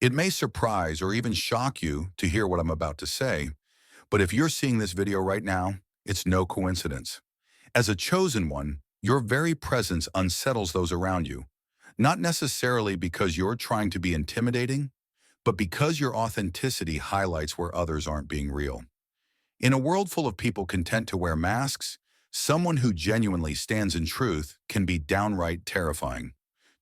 It may surprise or even shock you to hear what I'm about to say, but if you're seeing this video right now, it's no coincidence. As a chosen one, your very presence unsettles those around you, not necessarily because you're trying to be intimidating, but because your authenticity highlights where others aren't being real. In a world full of people content to wear masks, someone who genuinely stands in truth can be downright terrifying.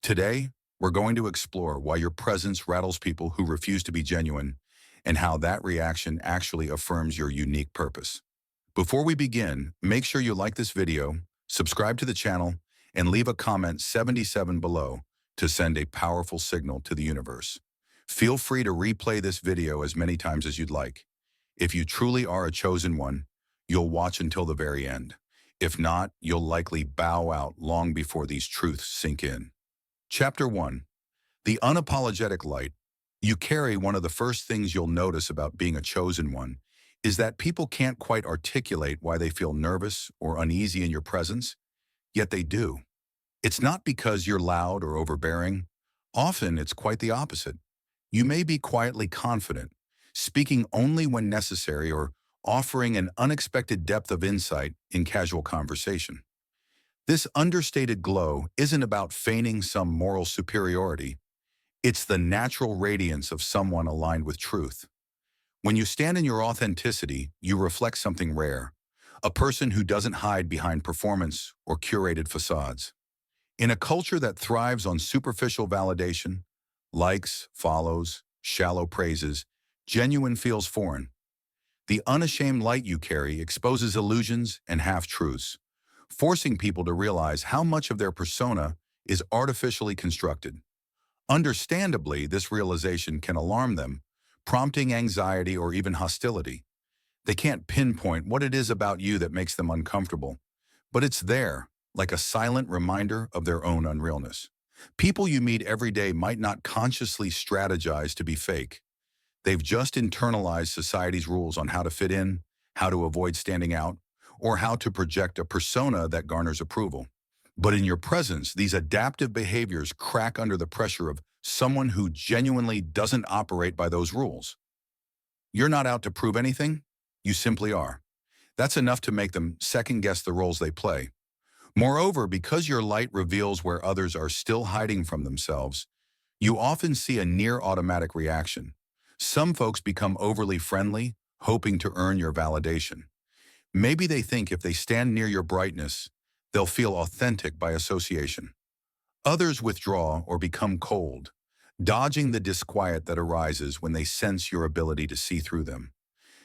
Today, we're going to explore why your presence rattles people who refuse to be genuine and how that reaction actually affirms your unique purpose. Before we begin, make sure you like this video, subscribe to the channel, and leave a comment 77 below to send a powerful signal to the universe. Feel free to replay this video as many times as you'd like. If you truly are a chosen one, you'll watch until the very end. If not, you'll likely bow out long before these truths sink in. Chapter 1. The Unapologetic Light. You carry one of the first things you'll notice about being a chosen one is that people can't quite articulate why they feel nervous or uneasy in your presence, yet they do. It's not because you're loud or overbearing. Often it's quite the opposite. You may be quietly confident, speaking only when necessary or offering an unexpected depth of insight in casual conversation. This understated glow isn't about feigning some moral superiority. It's the natural radiance of someone aligned with truth. When you stand in your authenticity, you reflect something rare, a person who doesn't hide behind performance or curated facades. In a culture that thrives on superficial validation, likes, follows, shallow praises, genuine feels foreign. The unashamed light you carry exposes illusions and half-truths, forcing people to realize how much of their persona is artificially constructed. Understandably, this realization can alarm them, prompting anxiety or even hostility. They can't pinpoint what it is about you that makes them uncomfortable, but it's there, like a silent reminder of their own unrealness. People you meet every day might not consciously strategize to be fake. They've just internalized society's rules on how to fit in, how to avoid standing out, or how to project a persona that garners approval. But in your presence, these adaptive behaviors crack under the pressure of someone who genuinely doesn't operate by those rules. You're not out to prove anything, you simply are. That's enough to make them second-guess the roles they play. Moreover, because your light reveals where others are still hiding from themselves, you often see a near-automatic reaction. Some folks become overly friendly, hoping to earn your validation. Maybe they think if they stand near your brightness, they'll feel authentic by association. Others withdraw or become cold, dodging the disquiet that arises when they sense your ability to see through them.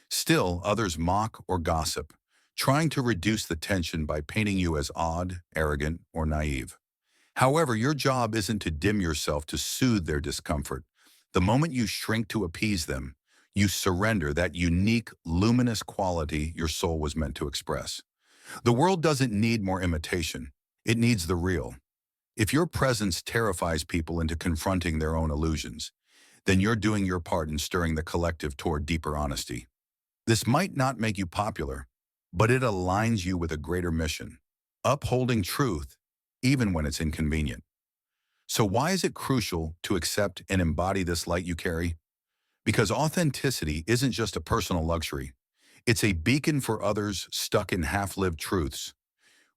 Still, others mock or gossip, trying to reduce the tension by painting you as odd, arrogant, or naive. However, your job isn't to dim yourself to soothe their discomfort. The moment you shrink to appease them, you surrender that unique, luminous quality your soul was meant to express. The world doesn't need more imitation. It needs the real. If your presence terrifies people into confronting their own illusions, then you're doing your part in stirring the collective toward deeper honesty. This might not make you popular, but it aligns you with a greater mission, upholding truth, even when it's inconvenient. So why is it crucial to accept and embody this light you carry? Because authenticity isn't just a personal luxury. It's a beacon for others stuck in half-lived truths.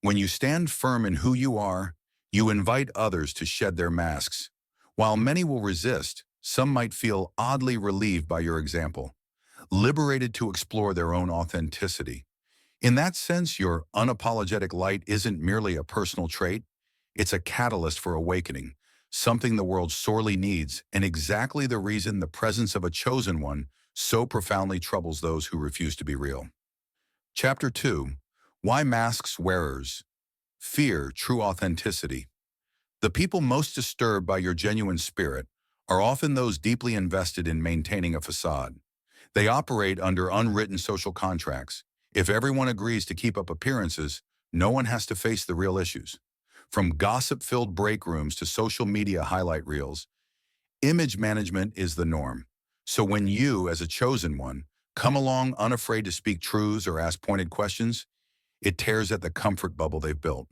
When you stand firm in who you are, you invite others to shed their masks. While many will resist, some might feel oddly relieved by your example, liberated to explore their own authenticity. In that sense, your unapologetic light isn't merely a personal trait, it's a catalyst for awakening, something the world sorely needs, and exactly the reason the presence of a chosen one so profoundly troubles those who refuse to be real. Chapter 2. Why Masks Wearers Fear True Authenticity. The people most disturbed by your genuine spirit are often those deeply invested in maintaining a facade. They operate under unwritten social contracts. If everyone agrees to keep up appearances, no one has to face the real issues. From gossip-filled break rooms to social media highlight reels, image management is the norm. So when you, as a chosen one, come along unafraid to speak truths or ask pointed questions, it tears at the comfort bubble they've built.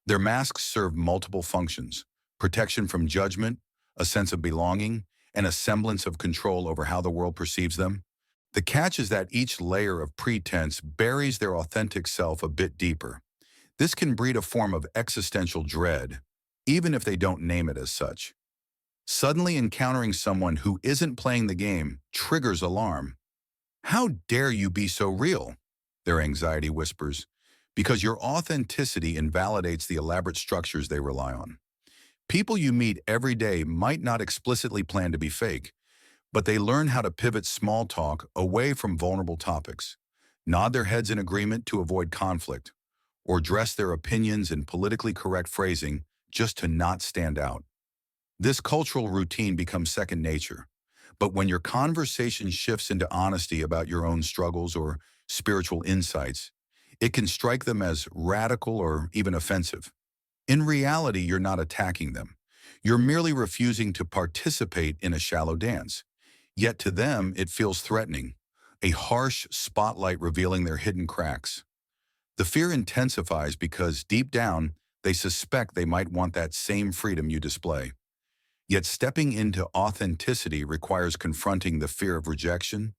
Their masks serve multiple functions: protection from judgment, a sense of belonging, and a semblance of control over how the world perceives them. The catch is that each layer of pretense buries their authentic self a bit deeper. This can breed a form of existential dread, even if they don't name it as such. Suddenly encountering someone who isn't playing the game triggers alarm. "How dare you be so real?" their anxiety whispers, because your authenticity invalidates the elaborate structures they rely on. People you meet every day might not explicitly plan to be fake, but they learn how to pivot small talk away from vulnerable topics, nod their heads in agreement to avoid conflict, or dress their opinions in politically correct phrasing just to not stand out. This cultural routine becomes second nature. But when your conversation shifts into honesty about your own struggles or spiritual insights, it can strike them as radical or even offensive. In reality, you're not attacking them. You're merely refusing to participate in a shallow dance. Yet to them, it feels threatening, a harsh spotlight revealing their hidden cracks. The fear intensifies because deep down, they suspect they might want that same freedom you display. Yet stepping into authenticity requires confronting the fear of rejection,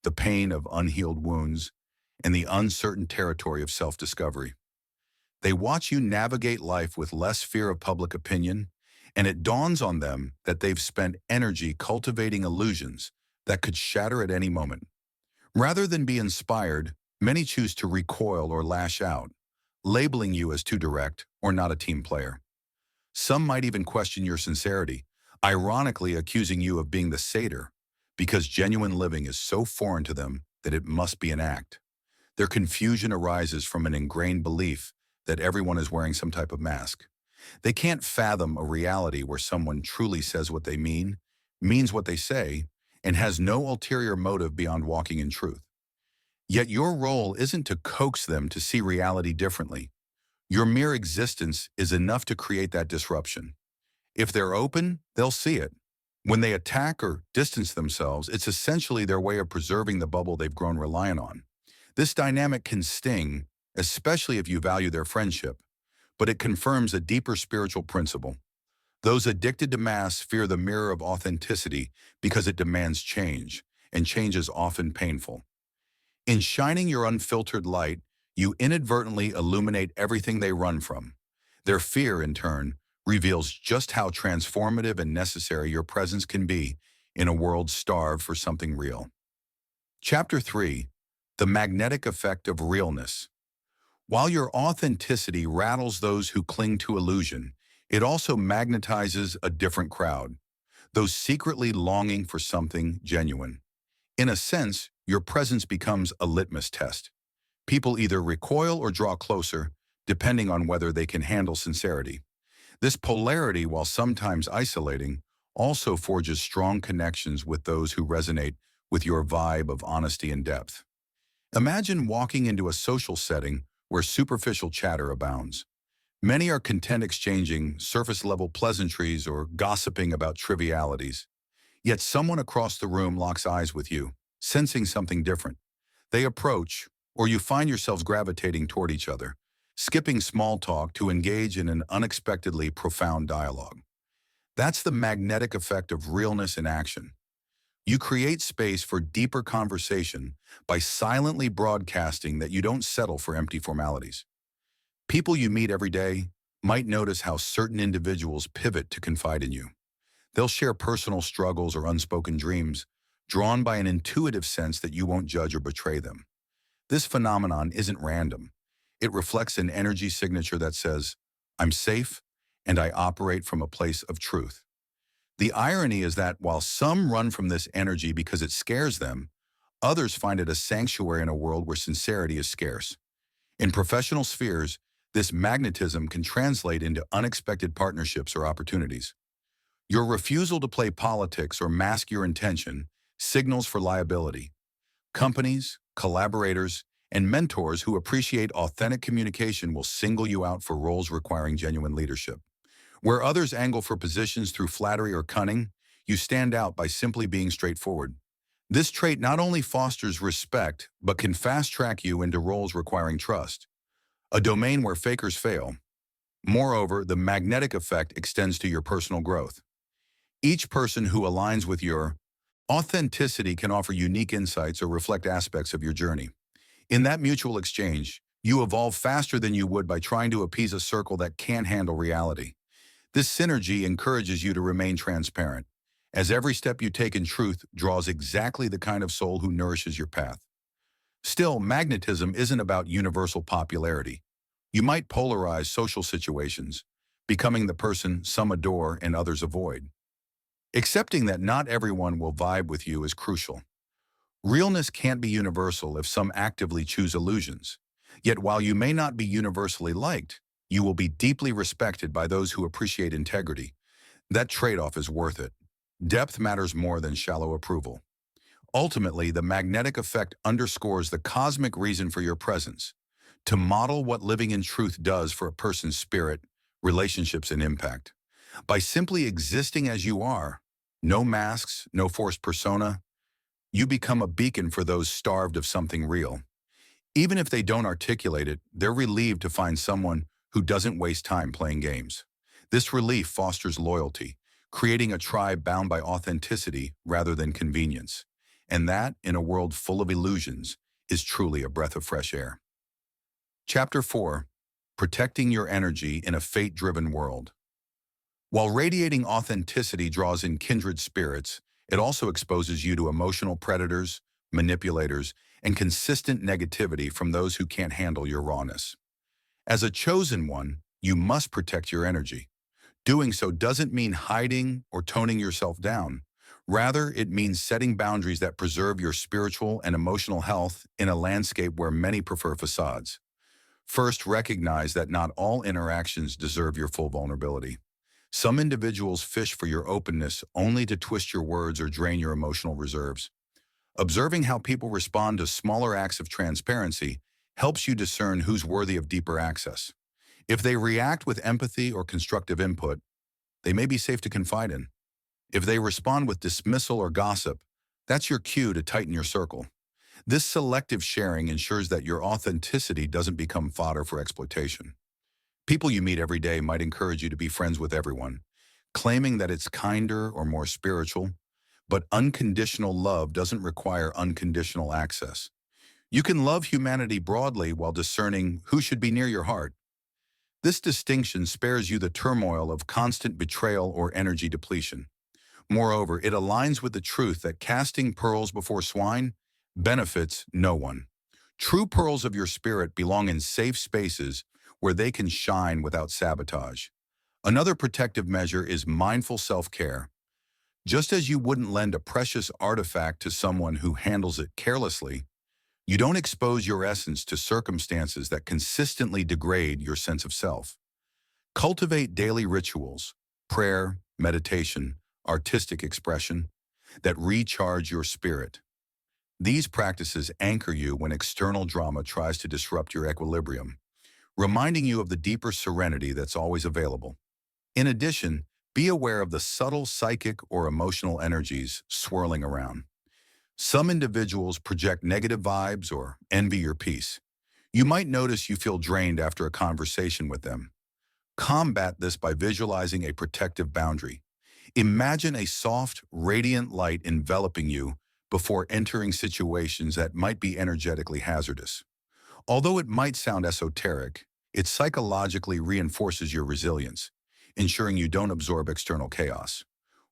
the pain of unhealed wounds, and the uncertain territory of self-discovery. They watch you navigate life with less fear of public opinion, and it dawns on them that they've spent energy cultivating illusions that could shatter at any moment. Rather than be inspired, many choose to recoil or lash out, labeling you as too direct or not a team player. Some might even question your sincerity, ironically accusing you of being the satyr, because genuine living is so foreign to them that it must be an act. Their confusion arises from an ingrained belief that everyone is wearing some type of mask. They can't fathom a reality where someone truly says what they mean, means what they say, and has no ulterior motive beyond walking in truth. Yet your role isn't to coax them to see reality differently. Your mere existence is enough to create that disruption. If they're open, they'll see it. When they attack or distance themselves, it's essentially their way of preserving the bubble they've grown reliant on. This dynamic can sting, especially if you value their friendship, but it confirms a deeper spiritual principle. Those addicted to mass fear the mirror of authenticity because it demands change, and change is often painful. In shining your unfiltered light, you inadvertently illuminate everything they run from. Their fear, in turn, reveals just how transformative and necessary your presence can be in a world starved for something real. Chapter 3: The Magnetic Effect of Realness. While your authenticity rattles those who cling to illusion, it also magnetizes a different crowd, those secretly longing for something genuine. In a sense, your presence becomes a litmus test. People either recoil or draw closer, depending on whether they can handle sincerity. This polarity, while sometimes isolating, also forges strong connections with those who resonate with your vibe of honesty and depth. Imagine walking into a social setting where superficial chatter abounds. Many are content exchanging surface-level pleasantries or gossiping about trivialities. Yet someone across the room locks eyes with you, sensing something different. They approach, or you find yourselves gravitating toward each other, skipping small talk to engage in an unexpectedly profound dialogue. That's the magnetic effect of realness in action. You create space for deeper conversation by silently broadcasting that you don't settle for empty formalities. People you meet every day might notice how certain individuals pivot to confide in you. They'll share personal struggles or unspoken dreams, drawn by an intuitive sense that you won't judge or betray them. This phenomenon isn't random. It reflects an energy signature that says, "I'm safe, and I operate from a place of truth." The irony is that while some run from this energy because it scares them, others find it a sanctuary in a world where sincerity is scarce. In professional spheres, this magnetism can translate into unexpected partnerships or opportunities. Your refusal to play politics or mask your intention signals for liability. Companies, collaborators, and mentors who appreciate authentic communication will single you out for roles requiring genuine leadership. Where others angle for positions through flattery or cunning, you stand out by simply being straightforward. This trait not only fosters respect, but can fast-track you into roles requiring trust, a domain where fakers fail. Moreover, the magnetic effect extends to your personal growth. Each person who aligns with your authenticity can offer unique insights or reflect aspects of your journey. In that mutual exchange, you evolve faster than you would by trying to appease a circle that can't handle reality. This synergy encourages you to remain transparent, as every step you take in truth draws exactly the kind of soul who nourishes your path. Still, magnetism isn't about universal popularity. You might polarize social situations, becoming the person some adore and others avoid. Accepting that not everyone will vibe with you is crucial. Realness can't be universal if some actively choose illusions. Yet while you may not be universally liked, you will be deeply respected by those who appreciate integrity. That trade-off is worth it. Depth matters more than shallow approval. Ultimately, the magnetic effect underscores the cosmic reason for your presence, to model what living in truth does for a person's spirit, relationships, and impact. By simply existing as you are, no masks, no forced persona, you become a beacon for those starved of something real. Even if they don't articulate it, they're relieved to find someone who doesn't waste time playing games. This relief fosters loyalty, creating a tribe bound by authenticity rather than convenience. And that, in a world full of illusions, is truly a breath of fresh air. Chapter 4. Protecting your energy in a fate-driven world. While radiating authenticity draws in kindred spirits, it also exposes you to emotional predators, manipulators, and consistent negativity from those who can't handle your rawness. As a chosen one, you must protect your energy. Doing so doesn't mean hiding or toning yourself down. Rather, it means setting boundaries that preserve your spiritual and emotional health in a landscape where many prefer facades. First, recognize that not all interactions deserve your full vulnerability. Some individuals fish for your openness only to twist your words or drain your emotional reserves. Observing how people respond to smaller acts of transparency helps you discern who's worthy of deeper access. If they react with empathy or constructive input, they may be safe to confide in. If they respond with dismissal or gossip, that's your cue to tighten your circle. This selective sharing ensures that your authenticity doesn't become fodder for exploitation. People you meet every day might encourage you to be friends with everyone, claiming that it's kinder or more spiritual, but unconditional love doesn't require unconditional access. You can love humanity broadly while discerning who should be near your heart. This distinction spares you the turmoil of constant betrayal or energy depletion. Moreover, it aligns with the truth that casting pearls before swine benefits no one. True pearls of your spirit belong in safe spaces where they can shine without sabotage. Another protective measure is mindful self-care. Just as you wouldn't lend a precious artifact to someone who handles it carelessly, you don't expose your essence to circumstances that consistently degrade your sense of self. Cultivate daily rituals, prayer, meditation, artistic expression, that recharge your spirit. These practices anchor you when external drama tries to disrupt your equilibrium, reminding you of the deeper serenity that's always available. In addition, be aware of the subtle psychic or emotional energies swirling around. Some individuals project negative vibes or envy your peace. You might notice you feel drained after a conversation with them. Combat this by visualizing a protective boundary. Imagine a soft, radiant light enveloping you before entering situations that might be energetically hazardous. Although it might sound esoteric, it psychologically reinforces your resilience, ensuring you don't absorb external chaos.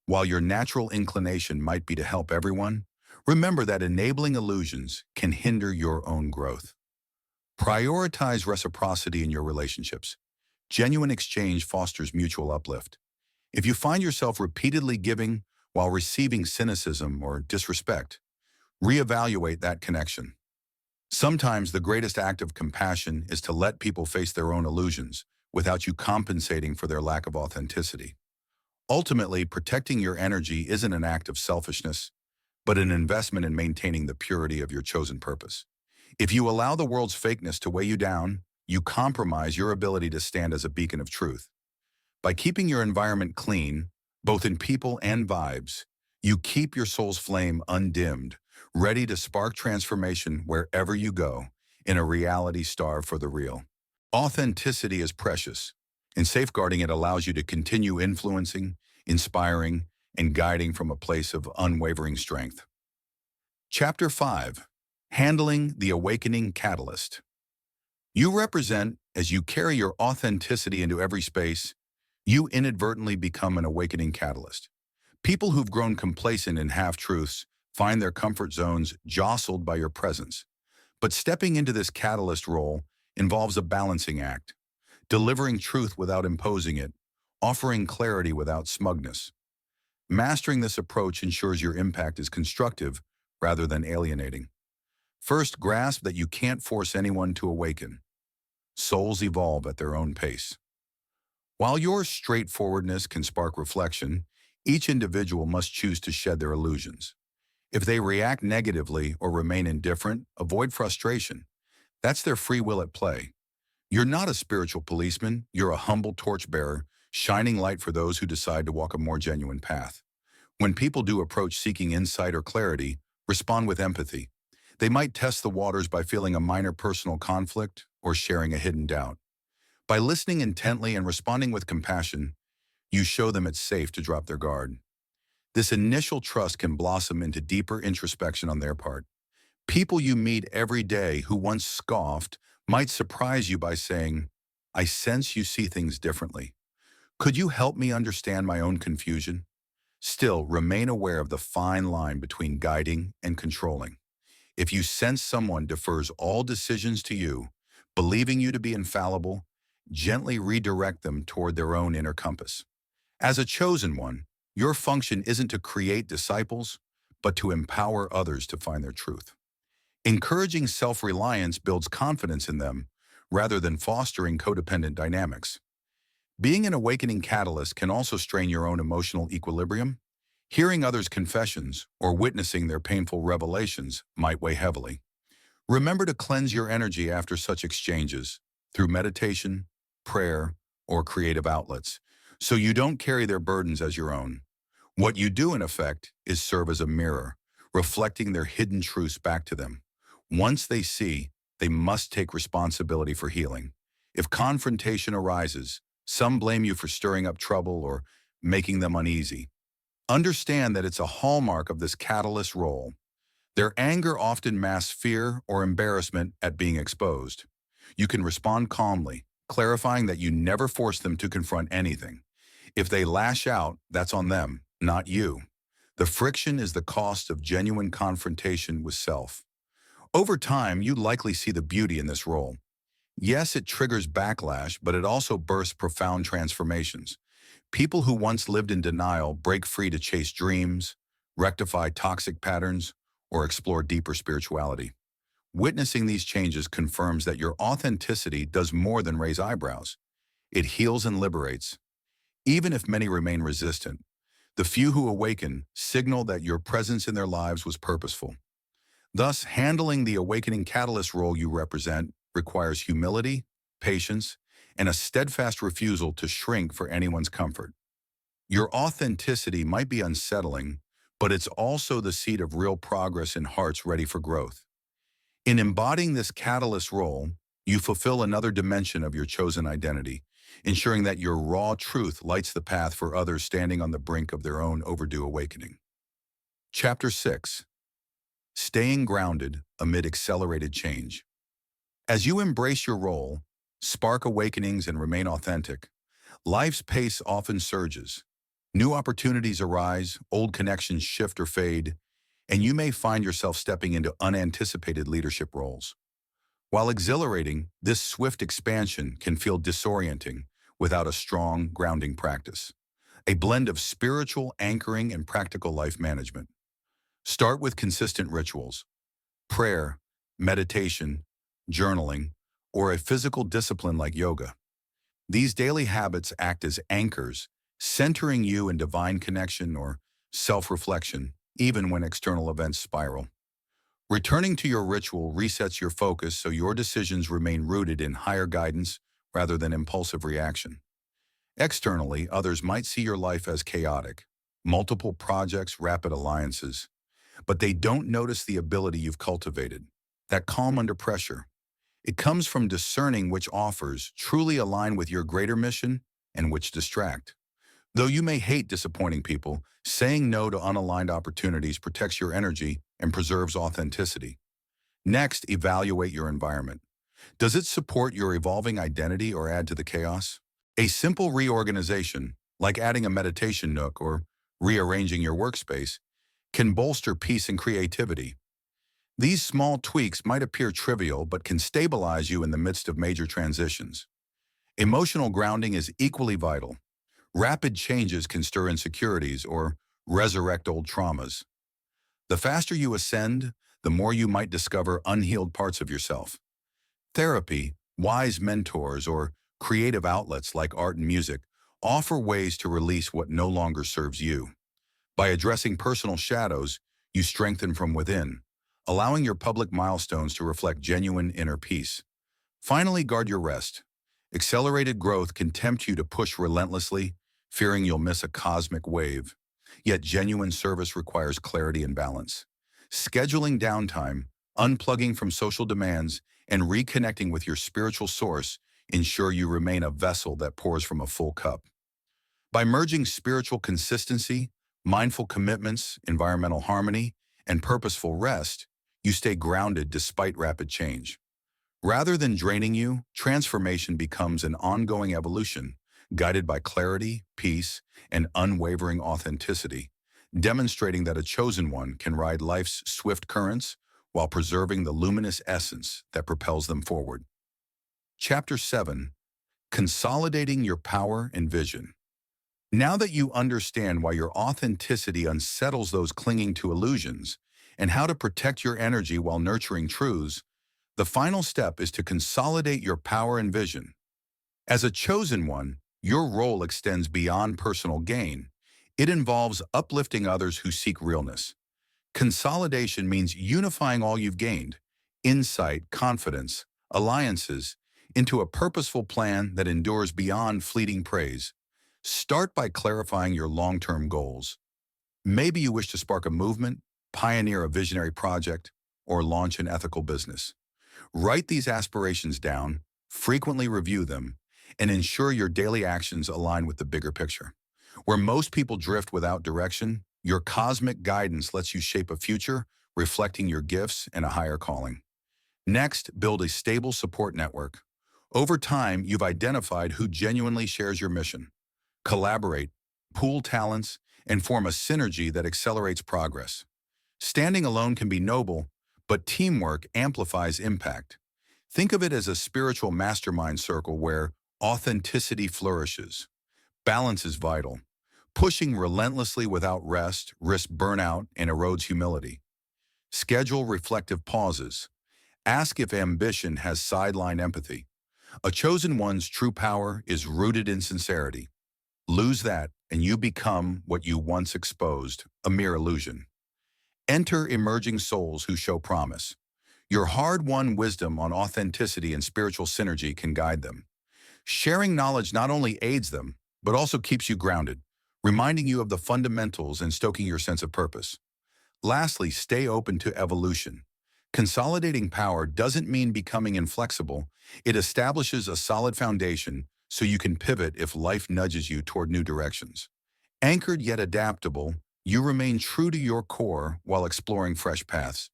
While your natural inclination might be to help everyone, remember that enabling illusions can hinder your own growth. Prioritize reciprocity in your relationships. Genuine exchange fosters mutual uplift. If you find yourself repeatedly giving while receiving cynicism or disrespect, reevaluate that connection. Sometimes the greatest act of compassion is to let people face their own illusions without you compensating for their lack of authenticity. Ultimately, protecting your energy isn't an act of selfishness, but an investment in maintaining the purity of your chosen purpose. If you allow the world's fakeness to weigh you down, you compromise your ability to stand as a beacon of truth. By keeping your environment clean, both in people and vibes, you keep your soul's flame undimmed, ready to spark transformation wherever you go, in a reality starved for the real. Authenticity is precious, and safeguarding it allows you to continue influencing, inspiring, and guiding from a place of unwavering strength. Chapter 5. Handling the Awakening Catalyst. You represent, as you carry your authenticity into every space, you inadvertently become an awakening catalyst. People who've grown complacent in half-truths find their comfort zones jostled by your presence. But stepping into this catalyst role involves a balancing act, delivering truth without imposing it, offering clarity without smugness. Mastering this approach ensures your impact is constructive rather than alienating. First, grasp that you can't force anyone to awaken. Souls evolve at their own pace. While your straightforwardness can spark reflection, each individual must choose to shed their illusions. If they react negatively or remain indifferent, avoid frustration. That's their free will at play. You're not a spiritual policeman, you're a humble torchbearer, shining light for those who decide to walk a more genuine path. When people do approach seeking insight or clarity, respond with empathy. They might test the waters by feeling a minor personal conflict or sharing a hidden doubt. By listening intently and responding with compassion, you show them it's safe to drop their guard. This initial trust can blossom into deeper introspection on their part. People you meet every day who once scoffed might surprise you by saying, "I sense you see things differently. Could you help me understand my own confusion?" Still, remain aware of the fine line between guiding and controlling. If you sense someone defers all decisions to you, believing you to be infallible, gently redirect them toward their own inner compass. As a chosen one, your function isn't to create disciples, but to empower others to find their truth. Encouraging self-reliance builds confidence in them rather than fostering codependent dynamics. Being an awakening catalyst can also strain your own emotional equilibrium. Hearing others' confessions or witnessing their painful revelations might weigh heavily. Remember to cleanse your energy after such exchanges through meditation, prayer, or creative outlets, so you don't carry their burdens as your own. What you do, in effect, is serve as a mirror, reflecting their hidden truths back to them. Once they see, they must take responsibility for healing. If confrontation arises, some blame you for stirring up trouble or making them uneasy. Understand that it's a hallmark of this catalyst role. Their anger often masks fear or embarrassment at being exposed. You can respond calmly, clarifying that you never force them to confront anything. If they lash out, that's on them, not you. The friction is the cost of genuine confrontation with self. Over time, you likely see the beauty in this role. Yes, it triggers backlash, but it also bursts profound transformations. People who once lived in denial break free to chase dreams, rectify toxic patterns, or explore deeper spirituality. Witnessing these changes confirms that your authenticity does more than raise eyebrows. It heals and liberates. Even if many remain resistant, the few who awaken signal that your presence in their lives was purposeful. Thus, handling the awakening catalyst role you represent requires humility, patience, and a steadfast refusal to shrink for anyone's comfort. Your authenticity might be unsettling, but it's also the seed of real progress in hearts ready for growth. In embodying this catalyst role, you fulfill another dimension of your chosen identity, ensuring that your raw truth lights the path for others standing on the brink of their own overdue awakening. Chapter 6. Staying grounded amid accelerated change. As you embrace your role, spark awakenings, and remain authentic, life's pace often surges. New opportunities arise, old connections shift or fade, and you may find yourself stepping into unanticipated leadership roles. While exhilarating, this swift expansion can feel disorienting without a strong, grounding practice. A blend of spiritual anchoring and practical life management. Start with consistent rituals: prayer, meditation, journaling, or a physical discipline like yoga. These daily habits act as anchors, centering you in divine connection or self-reflection, even when external events spiral. Returning to your ritual resets your focus so your decisions remain rooted in higher guidance rather than impulsive reaction. Externally, others might see your life as chaotic, multiple projects, rapid alliances, but they don't notice the ability you've cultivated, that calm under pressure. It comes from discerning which offers truly align with your greater mission and which distract. Though you may hate disappointing people, saying no to unaligned opportunities protects your energy and preserves authenticity. Next, evaluate your environment. Does it support your evolving identity or add to the chaos? A simple reorganization, like adding a meditation nook or rearranging your workspace, can bolster peace and creativity. These small tweaks might appear trivial but can stabilize you in the midst of major transitions. Emotional grounding is equally vital. Rapid changes can stir insecurities or resurrect old traumas. The faster you ascend, the more you might discover unhealed parts of yourself. Therapy, wise mentors, or creative outlets like art and music offer ways to release what no longer serves you. By addressing personal shadows, you strengthen from within, allowing your public milestones to reflect genuine inner peace. Finally, guard your rest. Accelerated growth can tempt you to push relentlessly, fearing you'll miss a cosmic wave. Yet genuine service requires clarity and balance. Scheduling downtime, unplugging from social demands, and reconnecting with your spiritual source ensure you remain a vessel that pours from a full cup. By merging spiritual consistency, mindful commitments, environmental harmony, and purposeful rest, you stay grounded despite rapid change. Rather than draining you, transformation becomes an ongoing evolution, guided by clarity, peace, and unwavering authenticity, demonstrating that a chosen one can ride life's swift currents while preserving the luminous essence that propels them forward. Chapter 7. Consolidating Your Power and Vision. Now that you understand why your authenticity unsettles those clinging to illusions and how to protect your energy while nurturing truths, the final step is to consolidate your power and vision. As a chosen one, your role extends beyond personal gain. It involves uplifting others who seek realness. Consolidation means unifying all you've gained, insight, confidence, alliances, into a purposeful plan that endures beyond fleeting praise. Start by clarifying your long-term goals. Maybe you wish to spark a movement, pioneer a visionary project, or launch an ethical business. Write these aspirations down, frequently review them, and ensure your daily actions align with the bigger picture. Where most people drift without direction, your cosmic guidance lets you shape a future reflecting your gifts and a higher calling. Next, build a stable support network. Over time, you've identified who genuinely shares your mission. Collaborate, pool talents, and form a synergy that accelerates progress. Standing alone can be noble, but teamwork amplifies impact. Think of it as a spiritual mastermind circle where authenticity flourishes. Balance is vital. Pushing relentlessly without rest risks burnout and erodes humility. Schedule reflective pauses. Ask if ambition has sideline empathy. A chosen one's true power is rooted in sincerity. Lose that, and you become what you once exposed, a mere illusion. Enter emerging souls who show promise. Your hard-won wisdom on authenticity and spiritual synergy can guide them. Sharing knowledge not only aids them, but also keeps you grounded, reminding you of the fundamentals and stoking your sense of purpose. Lastly, stay open to evolution. Consolidating power doesn't mean becoming inflexible. It establishes a solid foundation so you can pivot if life nudges you toward new directions. Anchored yet adaptable, you remain true to your core while exploring fresh paths.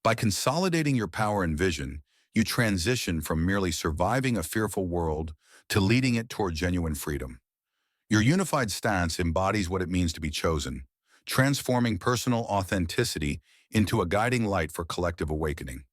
By consolidating your power and vision, you transition from merely surviving a fearful world to leading it toward genuine freedom. Your unified stance embodies what it means to be chosen, transforming personal authenticity into a guiding light for collective awakening.